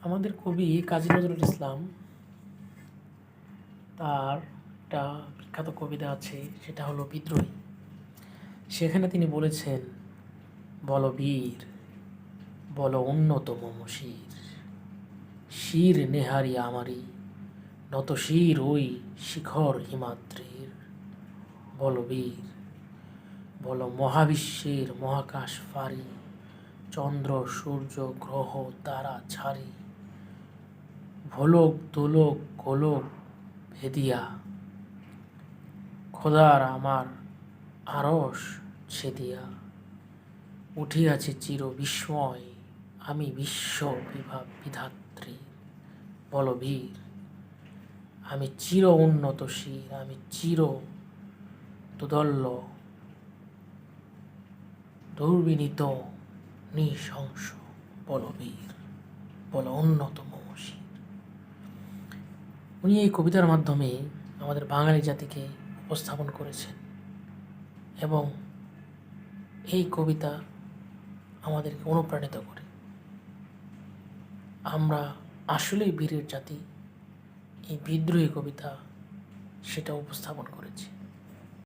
আমাদের কবি কাজী নজরুল ইসলাম, তার একটা বিখ্যাত কবিতা আছে, সেটা হলো বিদ্রোহী। সেখানে তিনি বলেছেন, বল বীর, বল উন্নত মম শির, শির নেহারি আমারি, নত শির ওই শিখর হিমাদ্রির। বল বীর, বল মহাবিশ্বের মহাকাশ ফারি, চন্দ্র সূর্য গ্রহ তারা ছাড়ি, ভোলক দোলক গোলক ভেদিয়া, খোদার আমার আরশ ছেদিয়া, উঠিয়াছে চির বিস্ময় আমি বিশ্ব বিধাত্রী। বল বীর, আমি চির উন্নত শির, আমি চির দুদল্য দুর্বিনীত নৃশংস। বল বীর, বল উন্নত মম শির। উনি এই কবিতার মাধ্যমে আমাদের বাঙালি জাতিকে উপস্থাপন করেছেন এবং এই কবিতা আমাদেরকে অনুপ্রাণিত করে। আমরা আসলেই বীরের জাতি, এই বিদ্রোহী কবিতা সেটা উপস্থাপন করেছে।